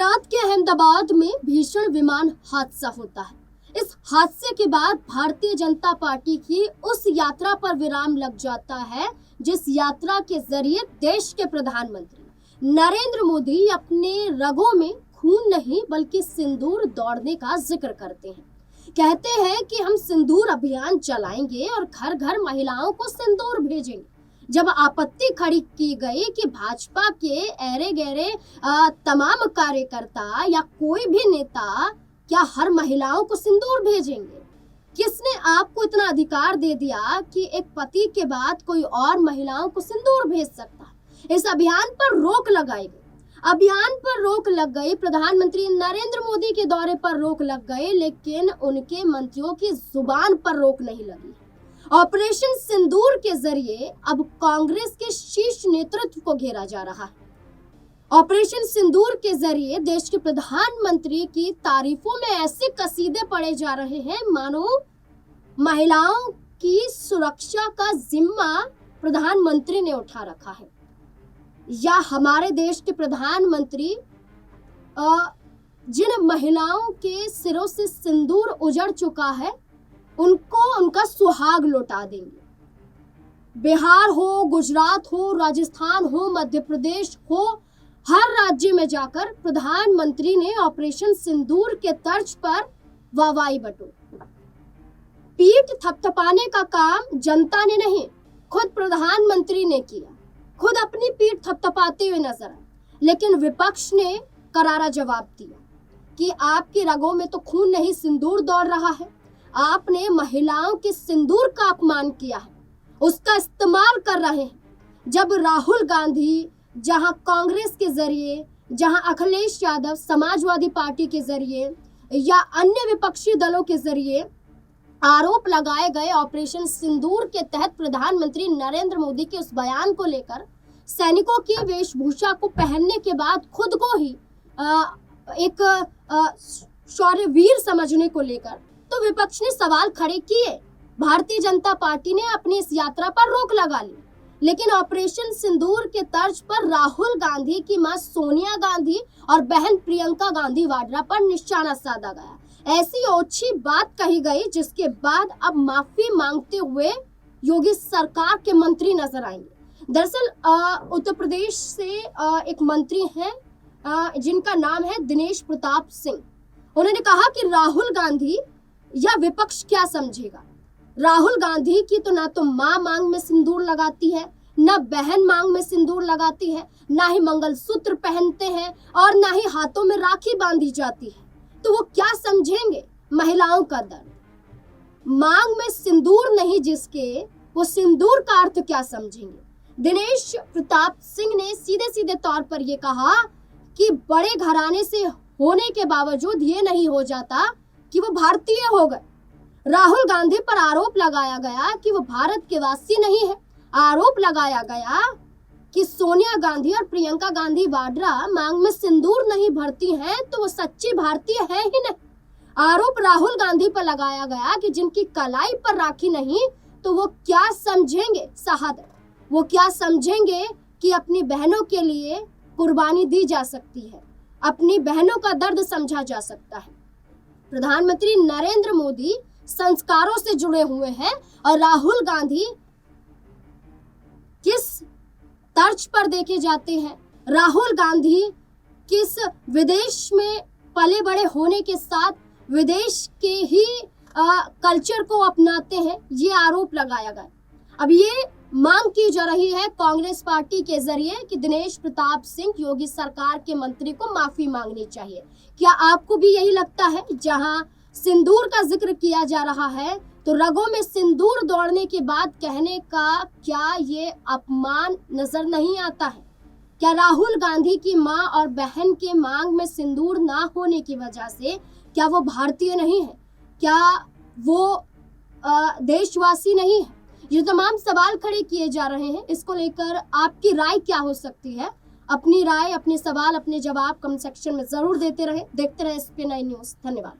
गुजरात के अहमदाबाद में भीषण विमान हादसा होता है। इस हादसे के बाद भारतीय जनता पार्टी की उस यात्रा पर विराम लग जाता है जिस यात्रा के जरिए देश के प्रधानमंत्री नरेंद्र मोदी अपने रगों में खून नहीं बल्कि सिंदूर दौड़ने का जिक्र करते हैं। कहते हैं कि हम सिंदूर अभियान चलाएंगे और घर घर महिलाओं को सिंदूर भेजेंगे। जब आपत्ति खड़ी की गई कि भाजपा के ऐरे गहरे तमाम कार्यकर्ता या कोई भी नेता क्या हर महिलाओं को सिंदूर भेजेंगे, किसने आपको इतना अधिकार दे दिया कि एक पति के बाद कोई और महिलाओं को सिंदूर भेज सकता है। इस अभियान पर रोक लगाई गई। अभियान पर रोक लग गई, प्रधानमंत्री नरेंद्र मोदी के दौरे पर रोक लग गई, लेकिन उनके मंत्रियों की जुबान पर रोक नहीं लगी। ऑपरेशन सिंदूर के जरिए अब कांग्रेस के शीर्ष नेतृत्व को घेरा जा रहा है। ऑपरेशन सिंदूर के जरिए देश के प्रधानमंत्री की तारीफों में ऐसे कसीदे पढ़े जा रहे हैं मानो महिलाओं की सुरक्षा का जिम्मा प्रधानमंत्री ने उठा रखा है, या हमारे देश के प्रधानमंत्री जिन महिलाओं के सिरों से सिंदूर उजड़ चुका है उनको उनका सुहाग लौटा देंगे। बिहार हो, गुजरात हो, राजस्थान हो, मध्य प्रदेश हो, हर राज्य में जाकर प्रधानमंत्री ने ऑपरेशन सिंदूर के तर्ज पर वाहवाही बटोरी। पीठ थपथपाने का काम जनता ने नहीं, खुद प्रधानमंत्री ने किया। खुद अपनी पीठ थपथपाते हुए नजर आए, लेकिन विपक्ष ने करारा जवाब दिया कि आपकी रगों में तो खून नहीं सिंदूर दौड़ रहा है। आपने महिलाओं के सिंदूर का अपमान किया है, उसका इस्तेमाल कर रहे हैं। जब राहुल गांधी जहां कांग्रेस के जरिए, जहां अखिलेश यादव समाजवादी पार्टी के जरिए या अन्य विपक्षी दलों के जरिए आरोप लगाए गए ऑपरेशन सिंदूर के तहत प्रधानमंत्री नरेंद्र मोदी के उस बयान को लेकर सैनिकों की वेशभूषा को पहनने के बाद खुद को ही एक शौर्यवीर समझने को लेकर तो विपक्ष ने सवाल खड़े किए। भारतीय जनता पार्टी ने अपनी इस यात्रा पर रोक लगा ली, लेकिन ऑपरेशन सिंदूर के तर्ज पर राहुल गांधी की मां सोनिया गांधी और बहन प्रियंका गांधी वाड्रा पर निशाना साधा गया। ऐसी ओछी बात कही गई जिसके बाद अब माफी मांगते हुए योगी सरकार के मंत्री नजर आएंगे। दरअसल उत्तर प्रदेश से एक मंत्री हैं जिनका नाम है दिनेश प्रताप सिंह। उन्होंने कहा कि राहुल गांधी या विपक्ष क्या समझेगा। राहुल गांधी की तो ना तो मां मांग में सिंदूर लगाती है, ना बहन मांग में सिंदूर लगाती है, ना ही मंगलसूत्र पहनते हैं और ना ही हाथों में राखी बांधी जाती है। तो वो क्या समझेंगे महिलाओं का दर्द। मांग में सिंदूर नहीं जिसके, वो सिंदूर का अर्थ क्या समझेंगे। दिनेश प्रताप सिंह ने सीधे सीधे तौर पर यह कहा कि बड़े घराने से होने के बावजूद ये नहीं हो जाता कि वो भारतीय हो गए। राहुल गांधी पर आरोप लगाया गया कि वो भारत के वासी नहीं है। आरोप लगाया गया कि सोनिया गांधी और प्रियंका गांधी वाड्रा मांग में सिंदूर नहीं भरती हैं तो वो सच्ची भारतीय है ही नहीं। आरोप राहुल गांधी पर लगाया गया कि जिनकी कलाई पर राखी नहीं तो वो क्या समझेंगे शहादत, वो क्या समझेंगे कि अपनी बहनों के लिए कुर्बानी दी जा सकती है, अपनी बहनों का दर्द समझा जा सकता है। प्रधानमंत्री नरेंद्र मोदी संस्कारों से जुड़े हुए हैं और राहुल गांधी किस तर्ज पर देखे जाते हैं, राहुल गांधी किस विदेश में पले बड़े होने के साथ विदेश के ही कल्चर को अपनाते हैं, ये आरोप लगाया गया। अब ये मांग की जा रही है कांग्रेस पार्टी के जरिए कि दिनेश प्रताप सिंह योगी सरकार के मंत्री को माफी मांगनी चाहिए। क्या आपको भी यही लगता है जहां सिंदूर का जिक्र किया जा रहा है तो रगों में सिंदूर दौड़ने के बाद कहने का क्या ये अपमान नजर नहीं आता है? क्या राहुल गांधी की मां और बहन के मांग में सिंदूर ना होने की वजह से क्या वो भारतीय नहीं है? क्या वो देशवासी नहीं है? ये तमाम सवाल खड़े किए जा रहे हैं। इसको लेकर आपकी राय क्या हो सकती है? अपनी राय, अपने सवाल, अपने जवाब कमेंट सेक्शन में जरूर देखते रहे SP9 न्यूज़। धन्यवाद।